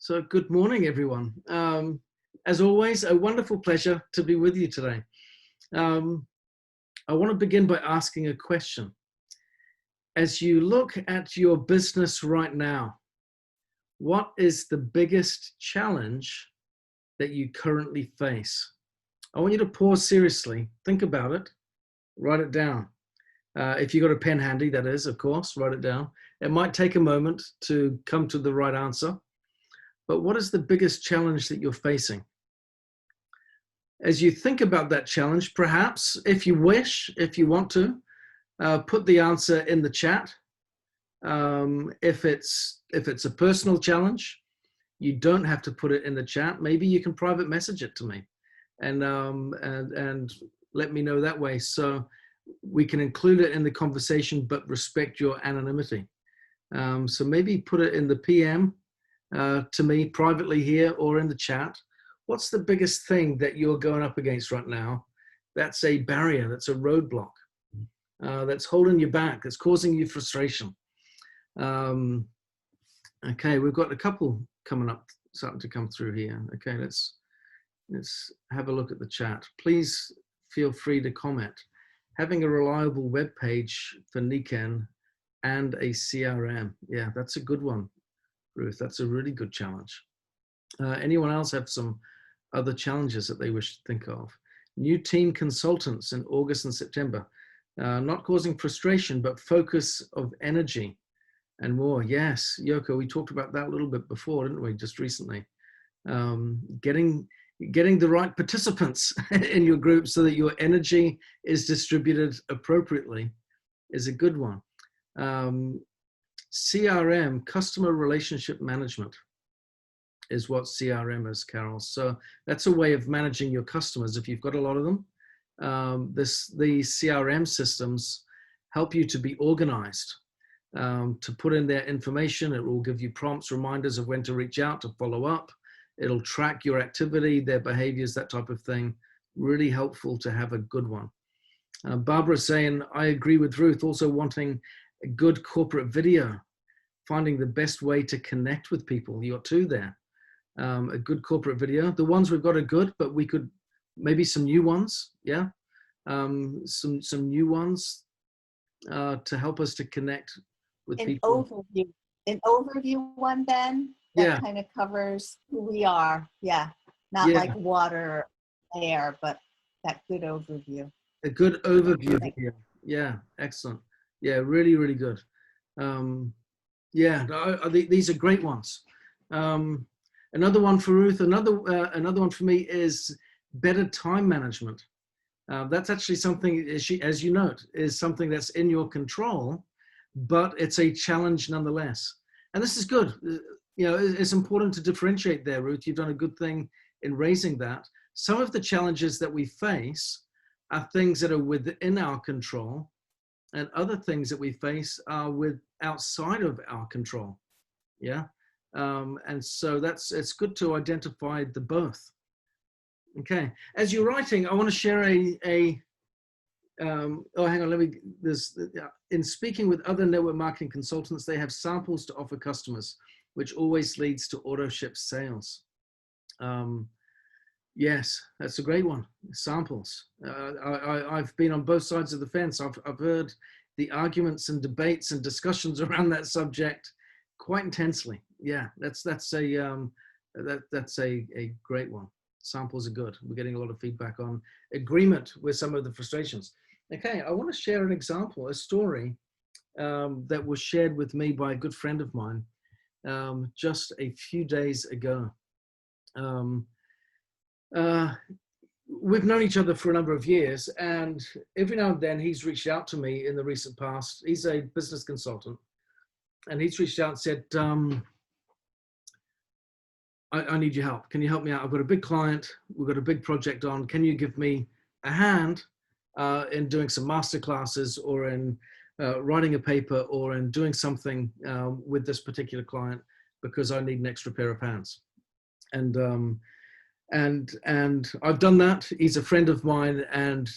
So good morning, everyone. As always, a wonderful pleasure to be with you today. I want to begin by asking a question. As you look at your business right now, what is the biggest challenge that you currently face? I want you to pause seriously, think about it, write it down. If you've got a pen handy, that is, of course, write it down. It might take a moment to come to the right answer. But what is the biggest challenge that you're facing? As you think about that challenge, perhaps, if you wish, if you want to, put the answer in the chat. If it's a personal challenge, you don't have to put it in the chat. Maybe you can private message it to me, and let me know that way, so we can include it in the conversation, but respect your anonymity. So maybe put it in the PM. To me privately here or in the chat. What's the biggest thing that you're going up against right now? That's a barrier, that's a roadblock, that's holding you back, that's causing you frustration. Okay, we've got a couple coming up, starting to come through here. Okay, let's have a look at the chat. Please feel free to comment. Having a reliable web page for Niken and a CRM. Yeah, that's a good one, Ruth. That's a really good challenge. Anyone else have some other challenges that they wish to think of? New team consultants in August and September. Not causing frustration, but focus of energy and more. Yes, Yoko, we talked about that a little bit before, didn't we, just recently? Getting the right participants in your group so that your energy is distributed appropriately is a good one. CRM, customer relationship management, is what CRM is, Carol. So that's a way of managing your customers if you've got a lot of them. The CRM systems help you to be organized, to put in their information. It will give you prompts, reminders of when to reach out, to follow up. It'll track your activity, their behaviors, that type of thing. Really helpful to have a good one. Barbara saying, I agree with Ruth, also wanting a good corporate video, finding the best way to connect with people. You got two there. A good corporate video. The ones we've got are good, but we could maybe some new ones. Yeah, some new ones to help us to connect with people. An overview one, Ben. That kind of covers who we are. Yeah, not like water, air, but that good overview. A good overview video. Yeah, excellent. Yeah, really, really good. These are great ones. Another one for Ruth, another one for me is better time management. That's actually something, as you note, is something that's in your control, but it's a challenge nonetheless. And this is good. You know, it's important to differentiate there, Ruth. You've done a good thing in raising that. Some of the challenges that we face are things that are within our control, and other things that we face are outside of our control. Yeah. And so it's good to identify the both. Okay. As you're writing, I want to share in speaking with other network marketing consultants, they have samples to offer customers, which always leads to auto ship sales. Yes, that's a great one. Samples. I've been on both sides of the fence. I've heard the arguments and debates and discussions around that subject quite intensely. Yeah, that's a great one. Samples are good. We're getting a lot of feedback on agreement with some of the frustrations. Okay, I want to share an example, a story that was shared with me by a good friend of mine just a few days ago. We've known each other for a number of years, and every now and then he's reached out to me in the recent past. He's a business consultant, and he's reached out and said, I need your help. Can you help me out? I've got a big client. We've got a big project on. Can you give me a hand in doing some master classes, or in writing a paper, or in doing something with this particular client, because I need an extra pair of hands. And I've done that. He's a friend of mine, and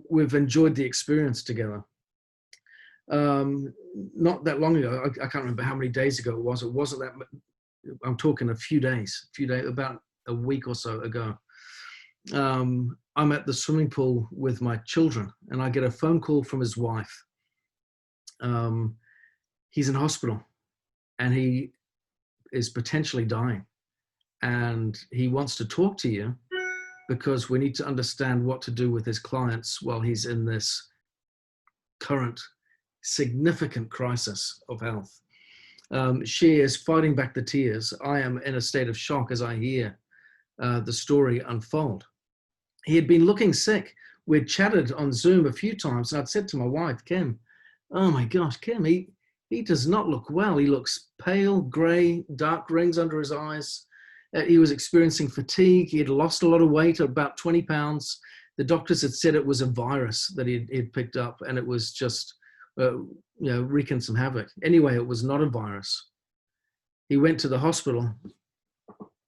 we've enjoyed the experience together. Not that long ago, I can't remember how many days ago it was. It wasn't I'm talking a few days, about a week or so ago. I'm at the swimming pool with my children, and I get a phone call from his wife. He's in hospital, and he is potentially dying, and he wants to talk to you because we need to understand what to do with his clients while he's in this current significant crisis of health. She is fighting back the tears. I am in a state of shock as I hear the story unfold. He had been looking sick. We'd chatted on Zoom a few times, and I'd said to my wife, Kim, oh my gosh, Kim, he does not look well. He looks pale, gray, dark rings under his eyes. He was experiencing fatigue. He had lost a lot of weight, about 20 pounds. The doctors had said it was a virus that he'd picked up, and it was just wreaking some havoc. Anyway, it was not a virus. He went to the hospital,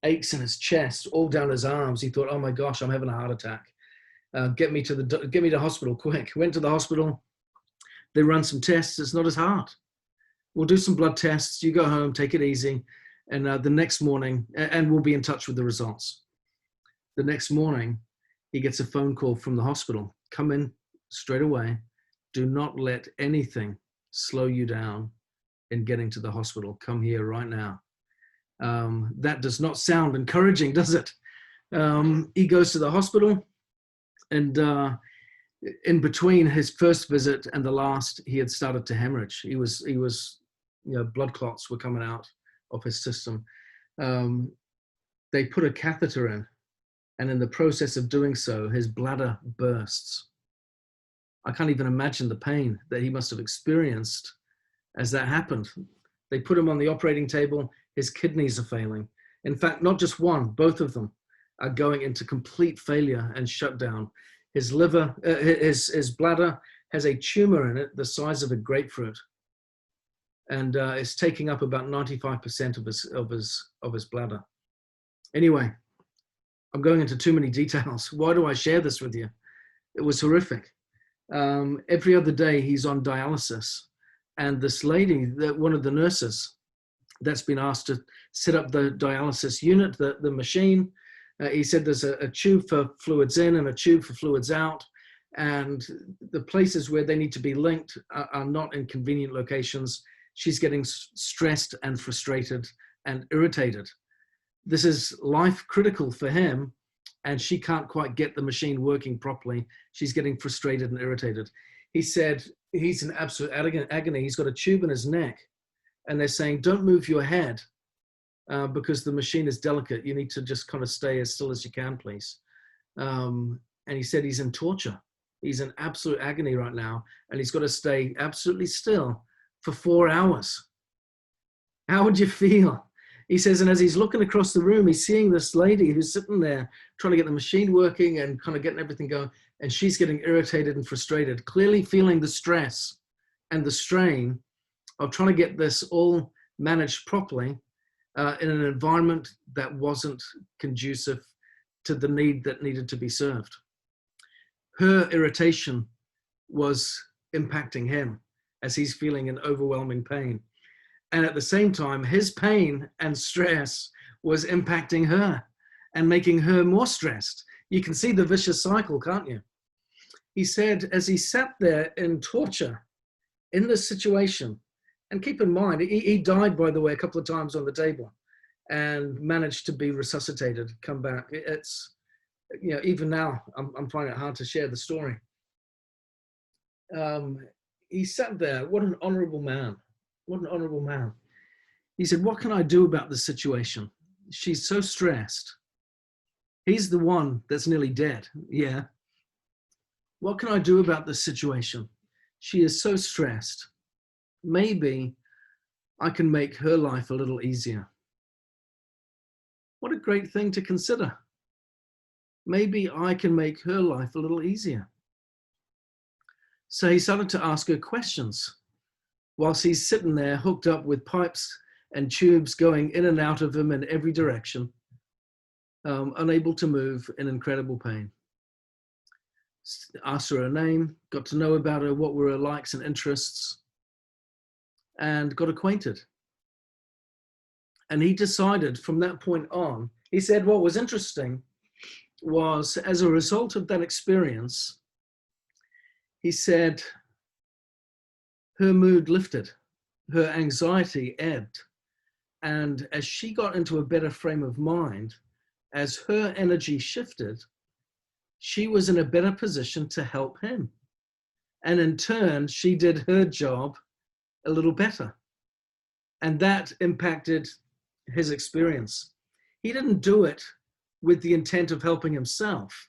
aches in his chest, all down his arms. He thought, oh my gosh, I'm having a heart attack. Get me to hospital quick. Went to the hospital. They run some tests. It's not his heart. We'll do some blood tests. You go home, take it easy. And the next morning, and we'll be in touch with the results. The next morning, he gets a phone call from the hospital. Come in straight away. Do not let anything slow you down in getting to the hospital. Come here right now. That does not sound encouraging, does it? He goes to the hospital, and in between his first visit and the last, he had started to hemorrhage. He was, blood clots were coming out of his system. They put a catheter in, and in the process of doing so, his bladder bursts. I can't even imagine the pain that he must have experienced as that happened. They put him on the operating table. His kidneys are failing. In fact, not just one, both of them are going into complete failure and shutdown. His liver, his bladder has a tumor in it the size of a grapefruit, and it's taking up about 95% of his bladder. Anyway, I'm going into too many details. Why do I share this with you? It was horrific. Every other day he's on dialysis, and this lady, one of the nurses that's been asked to set up the dialysis unit, the machine, he said there's a tube for fluids in and a tube for fluids out, and the places where they need to be linked are not in convenient locations. She's getting stressed and frustrated and irritated. This is life critical for him, and she can't quite get the machine working properly. She's getting frustrated and irritated. He said he's in absolute agony. He's got a tube in his neck, and they're saying, don't move your head because the machine is delicate. You need to just kind of stay as still as you can, please. And he said he's in torture. He's in absolute agony right now, and he's got to stay absolutely still for 4 hours. How would you feel? He says, and as he's looking across the room, he's seeing this lady who's sitting there trying to get the machine working and kind of getting everything going, and she's getting irritated and frustrated, clearly feeling the stress and the strain of trying to get this all managed properly in an environment that wasn't conducive to the need that needed to be served. Her irritation was impacting him as he's feeling an overwhelming pain. And at the same time, his pain and stress was impacting her and making her more stressed. You can see the vicious cycle, can't you? He said, as he sat there in torture in this situation, and keep in mind, he died, by the way, a couple of times on the table and managed to be resuscitated, come back. It's, even now, I'm finding it hard to share the story. He sat there, what an honorable man. What an honorable man. He said, what can I do about the situation? She's so stressed. He's the one that's nearly dead. Yeah. What can I do about this situation? She is so stressed. Maybe I can make her life a little easier. What a great thing to consider. Maybe I can make her life a little easier. So he started to ask her questions whilst he's sitting there hooked up with pipes and tubes going in and out of him in every direction, unable to move, in incredible pain. Asked her name, got to know about her, what were her likes and interests, and got acquainted. And he decided from that point on, he said what was interesting was, as a result of that experience, he said her mood lifted, her anxiety ebbed. And as she got into a better frame of mind, as her energy shifted, she was in a better position to help him. And in turn, she did her job a little better. And that impacted his experience. He didn't do it with the intent of helping himself.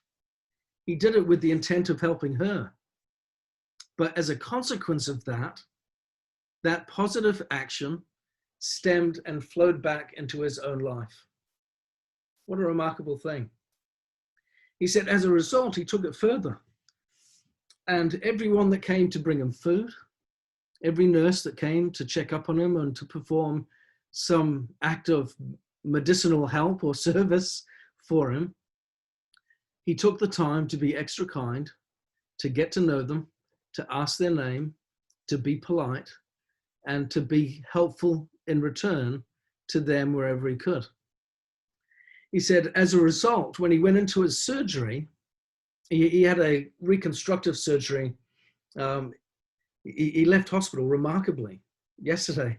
He did it with the intent of helping her. But as a consequence of that, that positive action stemmed and flowed back into his own life. What a remarkable thing. He said, as a result, he took it further. And everyone that came to bring him food, every nurse that came to check up on him and to perform some act of medicinal help or service for him, he took the time to be extra kind, to get to know them, to ask their name, to be polite, and to be helpful in return to them wherever he could. He said, as a result, when he went into his surgery, he had a reconstructive surgery. He left hospital remarkably yesterday.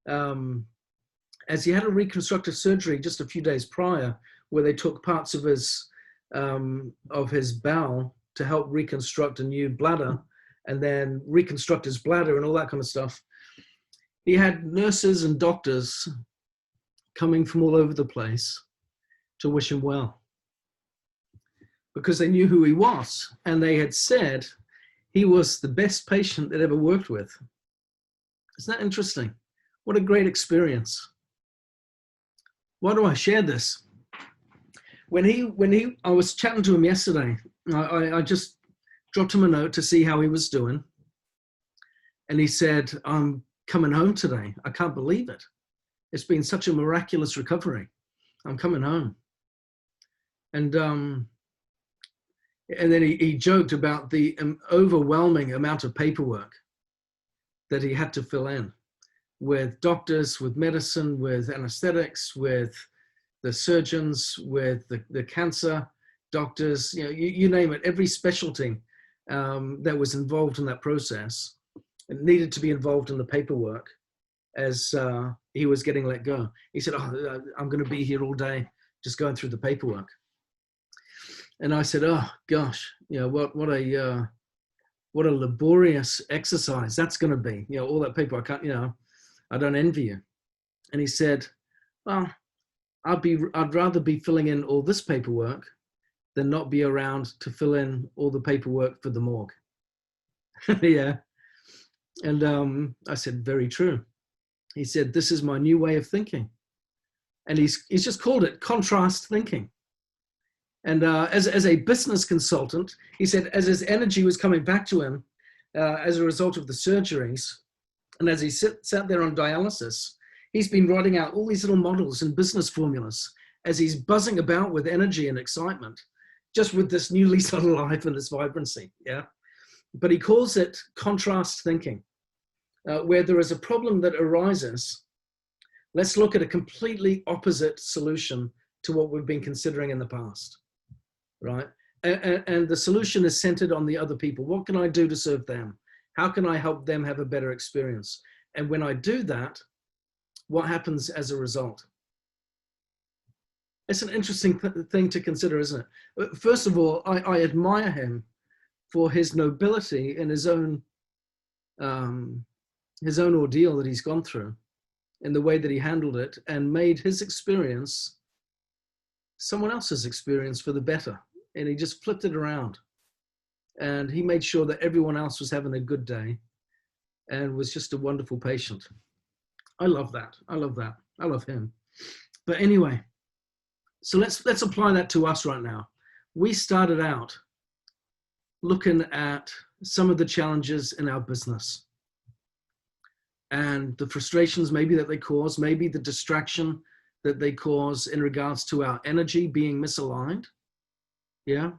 As he had a reconstructive surgery just a few days prior, where they took parts of his bowel to help reconstruct a new bladder and then reconstruct his bladder and all that kind of stuff. He had nurses and doctors coming from all over the place to wish him well, because they knew who he was, and they had said he was the best patient they'd ever worked with. Isn't that interesting? What a great experience. Why do I share this? I was chatting to him yesterday. I just dropped him a note to see how he was doing. And he said, I'm coming home today. I can't believe it. It's been such a miraculous recovery. I'm coming home. And then he joked about the overwhelming amount of paperwork that he had to fill in with doctors, with medicine, with anesthetics, with the surgeons, with the cancer doctors, you name it, every specialty that was involved in that process. It needed to be involved in the paperwork as he was getting let go. He said, I'm going to be here all day just going through the paperwork. And I said, oh gosh, what a laborious exercise that's going to be. All that paperwork, I don't envy you. And he said, well, I'd rather be filling in all this paperwork than not be around to fill in all the paperwork for the morgue. Yeah. And I said, very true. He said, this is my new way of thinking. And he's just called it contrast thinking. And as a business consultant, he said, as his energy was coming back to him as a result of the surgeries, and as he sat there on dialysis, he's been writing out all these little models and business formulas as he's buzzing about with energy and excitement, just with this new lease on life and this vibrancy. Yeah. But he calls it contrast thinking, where there is a problem that arises. Let's look at a completely opposite solution to what we've been considering in the past. Right? And the solution is centered on the other people. What can I do to serve them? How can I help them have a better experience? And when I do that, what happens as a result? It's an interesting thing to consider, isn't it? First of all, I admire him for his nobility in his own ordeal that he's gone through, in the way that he handled it and made his experience someone else's experience for the better. And he just flipped it around, and he made sure that everyone else was having a good day and was just a wonderful patient. I love that. I love that. I love him. But anyway, so let's apply that to us right now. We started out looking at some of the challenges in our business and the frustrations maybe that they cause, maybe the distraction that they cause in regards to our energy being misaligned. Yeah.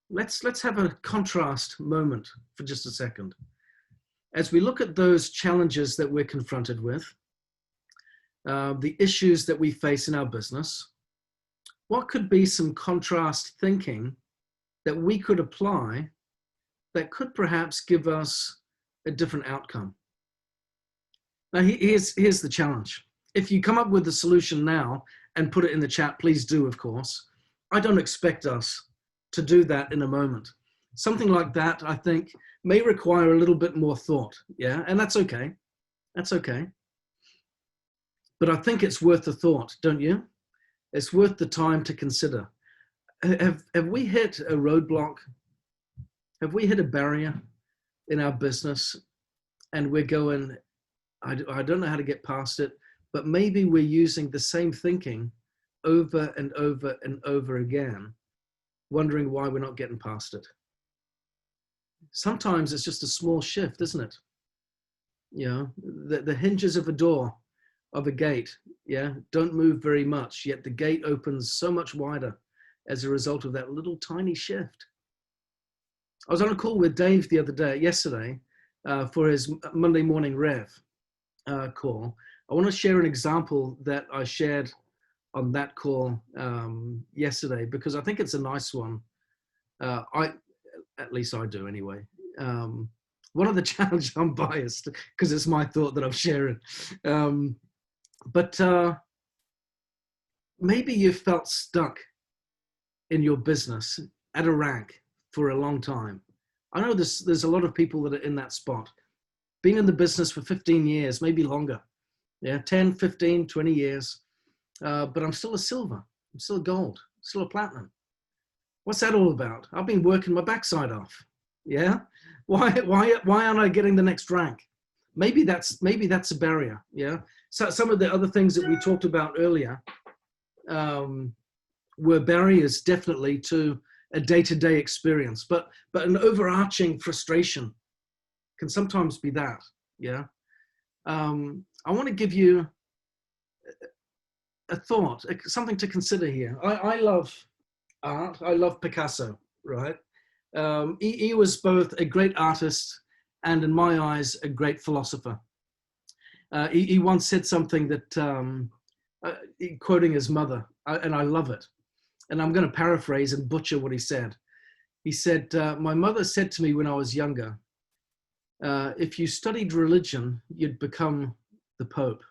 Let's have a contrast moment for just a second. As we look at those challenges that we're confronted with, the issues that we face in our business, what could be some contrast thinking that we could apply that could perhaps give us a different outcome? Now, here's the challenge. If you come up with the solution now and put it in the chat, please do, of course. I don't expect us to do that in a moment. Something like that, I think, may require a little bit more thought, yeah? And that's okay. That's okay. But I think it's worth the thought, don't you? It's worth the time to consider. Have we hit a roadblock? Have we hit a barrier in our business and we're going, I don't know how to get past it, but maybe we're using the same thinking over and over and over again, wondering why we're not getting past it. Sometimes it's just a small shift, isn't it? You know, the hinges of a door, of a gate, yeah, don't move very much, yet the gate opens so much wider as a result of that little tiny shift. I was on a call with Dave yesterday, for his Monday morning Rev call. I want to share an example that I shared on that call yesterday, because I think it's a nice one. At least I do anyway. One of the challenges, I'm biased because it's my thought that I'm sharing. But maybe you felt stuck in your business at a rank for a long time. I know there's a lot of people that are in that spot. Been in the business for 15 years, maybe longer. Yeah, 10, 15, 20 years. But I'm still a silver. I'm still a gold. Still a platinum. What's that all about? I've been working my backside off. Yeah. Why aren't I getting the next rank? Maybe that's a barrier. Yeah. So some of the other things that we talked about earlier were barriers, definitely, to a day-to-day experience. But an overarching frustration can sometimes be that. Yeah. I want to give you a thought, something to consider here. I love art. I love Picasso, right? He was both a great artist and, in my eyes, a great philosopher. He once said something that, quoting his mother, and I love it, and I'm going to paraphrase and butcher what he said. He said, my mother said to me when I was younger, if you studied religion, you'd become the Pope.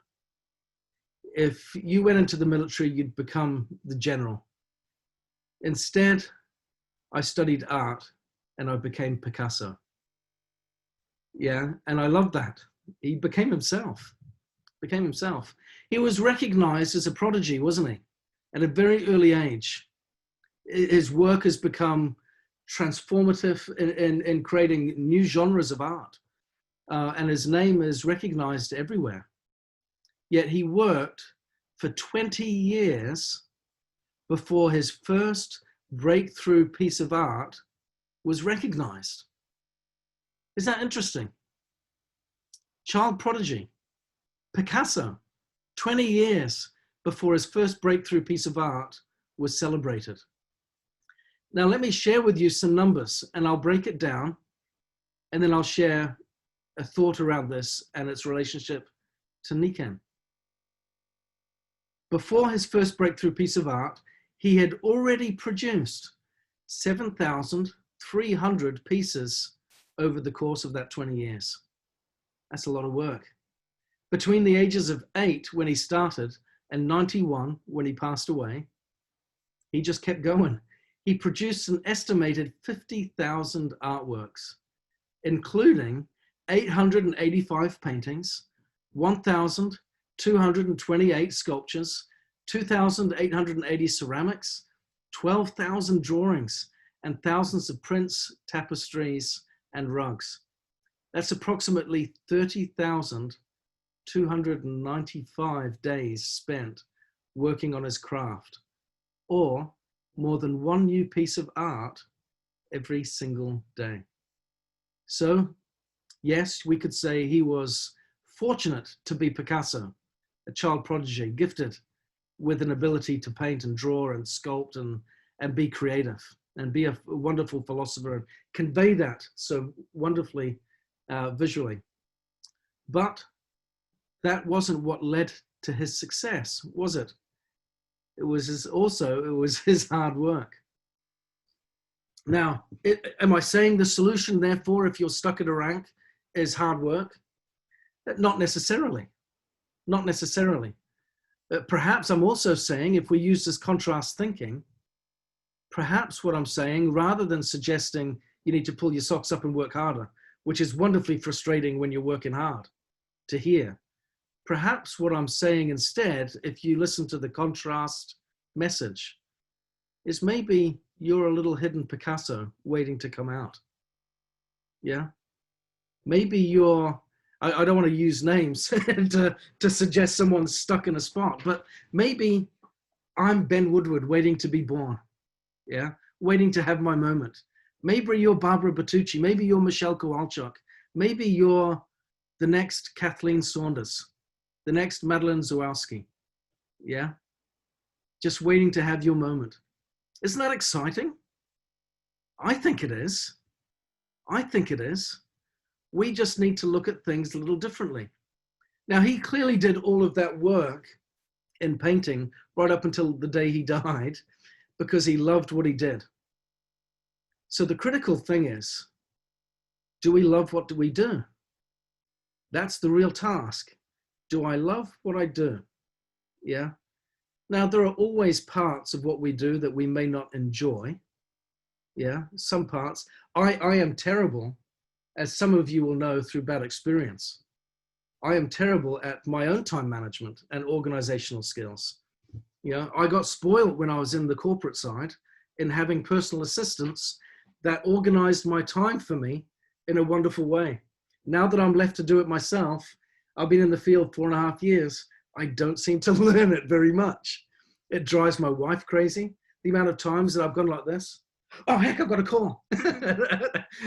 If you went into the military, you'd become the general. Instead, I studied art and I became Picasso. Yeah, and I love that. He became himself. He was recognized as a prodigy, wasn't he? At a very early age. His work has become transformative in creating new genres of art. And his name is recognized everywhere. Yet he worked for 20 years before his first breakthrough piece of art was recognized. Isn't that interesting? Child prodigy, Picasso, 20 years before his first breakthrough piece of art was celebrated. Now, let me share with you some numbers, and I'll break it down, and then I'll share a thought around this and its relationship to Niken. Before his first breakthrough piece of art, he had already produced 7,300 pieces over the course of that 20 years. That's a lot of work. Between the ages of 8 when he started and 91 when he passed away, he just kept going. He produced an estimated 50,000 artworks, including 885 paintings, 1,228 sculptures, 2,880 ceramics, 12,000 drawings, and thousands of prints, tapestries, and rugs. That's approximately 30,295 days spent working on his craft, or more than one new piece of art every single day. So, yes, we could say he was fortunate to be Picasso, a child prodigy, gifted with an ability to paint and draw and sculpt and be creative and be a wonderful philosopher and convey that so wonderfully visually. But that wasn't what led to his success, was it? It was his hard work. Now, am I saying the solution, therefore, if you're stuck at a rank, is hard work? Not necessarily. Not necessarily. Perhaps I'm also saying, if we use this contrast thinking, perhaps what I'm saying, rather than suggesting you need to pull your socks up and work harder, which is wonderfully frustrating when you're working hard to hear, perhaps what I'm saying instead, if you listen to the contrast message, is maybe you're a little hidden Picasso waiting to come out. Yeah? Maybe you're, I don't want to use names to suggest someone's stuck in a spot, but maybe I'm Ben Woodward waiting to be born. Yeah? Waiting to have my moment. Maybe you're Barbara Bertucci. Maybe you're Michelle Kowalchuk. Maybe you're the next Kathleen Saunders, the next Madeline Zawalski. Yeah? Just waiting to have your moment. Isn't that exciting? I think it is. I think it is. We just need to look at things a little differently. Now, he clearly did all of that work in painting right up until the day he died because he loved what he did. So the critical thing is, do we love what we do? That's the real task. Do I love what I do? Yeah. Now, there are always parts of what we do that we may not enjoy. Yeah, some parts. I am terrible, as some of you will know through bad experience. I am terrible at my own time management and organizational skills. You know, I got spoiled when I was in the corporate side in having personal assistants that organized my time for me in a wonderful way. Now that I'm left to do it myself, I've been in the field 4.5 years. I don't seem to learn it very much. It drives my wife crazy. The amount of times that I've gone like this. Oh, heck, I've got a call.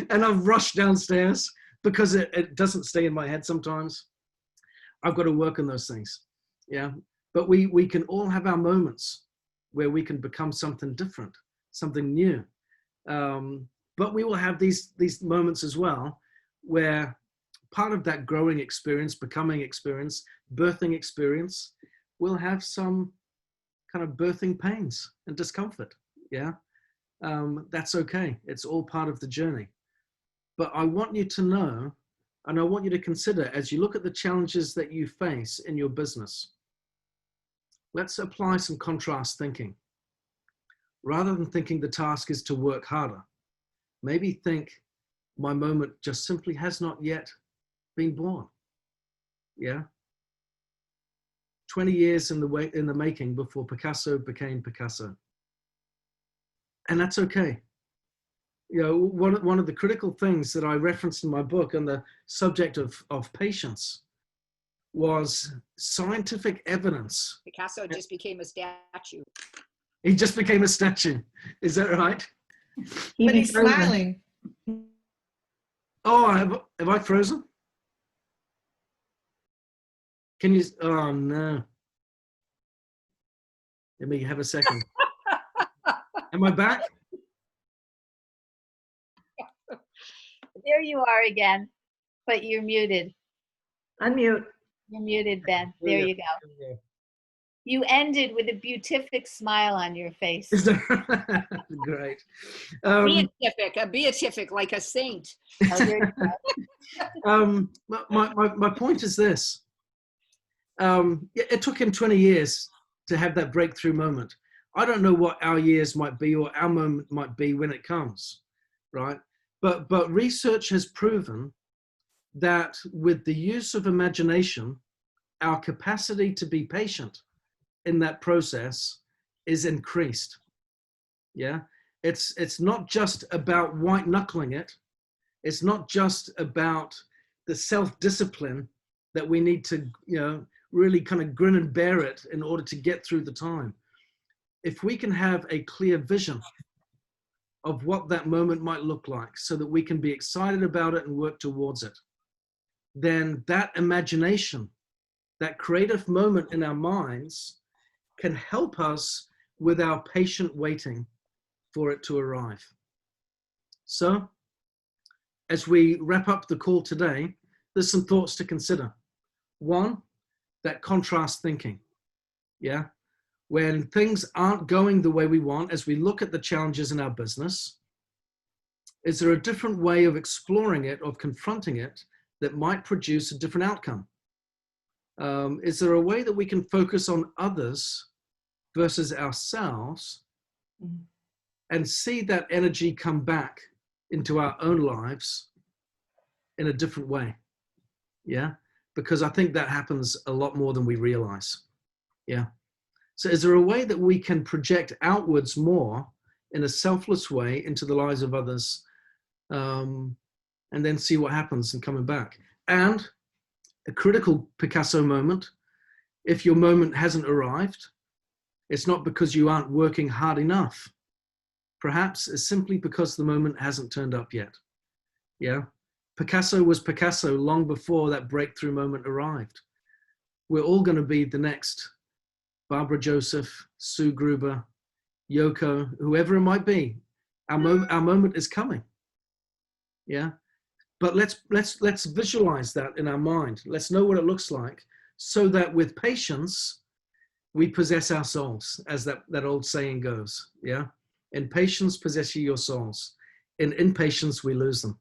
And I've rushed downstairs because it doesn't stay in my head sometimes. I've got to work on those things. Yeah. But we can all have our moments where we can become something different, something new. But we will have these moments as well where part of that growing experience, becoming experience, birthing experience, will have some kind of birthing pains and discomfort. Yeah. That's okay. It's all part of the journey. But I want you to know, and I want you to consider as you look at the challenges that you face in your business, let's apply some contrast thinking. Rather than thinking the task is to work harder, maybe think my moment just simply has not yet been born. Yeah. 20 years in the making before Picasso became Picasso. And that's okay. You know, one of the critical things that I referenced in my book on the subject of patience was scientific evidence. Picasso just became a statue. He just became a statue. Is that right? But he's smiling. Oh, have I frozen? Can you? Oh no. Let me have a second. Am I back? There you are again, but you're muted. Unmute. You're muted, Ben. There you go. You ended with a beatific smile on your face. Great. A beatific, like a saint. My point is this. It took him 20 years to have that breakthrough moment. I don't know what our years might be or our moment might be when it comes, right? But research has proven that with the use of imagination, our capacity to be patient in that process is increased. Yeah, it's not just about white knuckling it. It's not just about the self-discipline that we need to, you know, really kind of grin and bear it in order to get through the time. If we can have a clear vision of what that moment might look like so that we can be excited about it and work towards it, then that imagination, that creative moment in our minds can help us with our patient waiting for it to arrive. So, as we wrap up the call today, there's some thoughts to consider. One, that contrast thinking. Yeah. When things aren't going the way we want, as we look at the challenges in our business, is there a different way of exploring it, of confronting it, that might produce a different outcome? Is there a way that we can focus on others versus ourselves and see that energy come back into our own lives in a different way? Yeah, because I think that happens a lot more than we realize. Yeah. So is there a way that we can project outwards more in a selfless way into the lives of others, and then see what happens and coming back? And a critical Picasso moment, if your moment hasn't arrived, it's not because you aren't working hard enough. Perhaps it's simply because the moment hasn't turned up yet. Yeah. Picasso was Picasso long before that breakthrough moment arrived. We're all going to be the next Barbara Joseph, Sue Gruber, Yoko, whoever it might be. Our moment is coming. Yeah. But let's visualize that in our mind. Let's know what it looks like, so that with patience, we possess our souls, as that old saying goes. Yeah. In patience, possess ye your souls. In impatience, we lose them.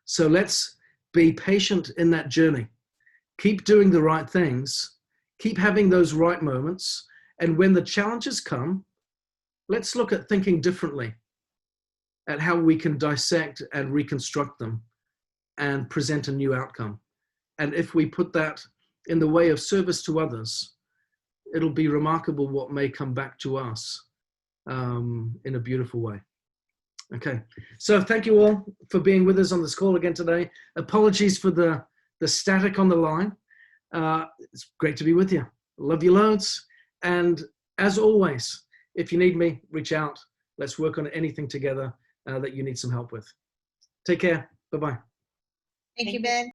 So let's be patient in that journey. Keep doing the right things. Keep having those right moments. And when the challenges come, let's look at thinking differently, at how we can dissect and reconstruct them and present a new outcome. And if we put that in the way of service to others, it'll be remarkable what may come back to us in a beautiful way. Okay, so thank you all for being with us on this call again today. Apologies for the static on the line. It's great to be with you. Love you loads. And as always, if you need me, reach out. Let's work on anything together that you need some help with. Take care. Bye-bye. Thank you, Ben.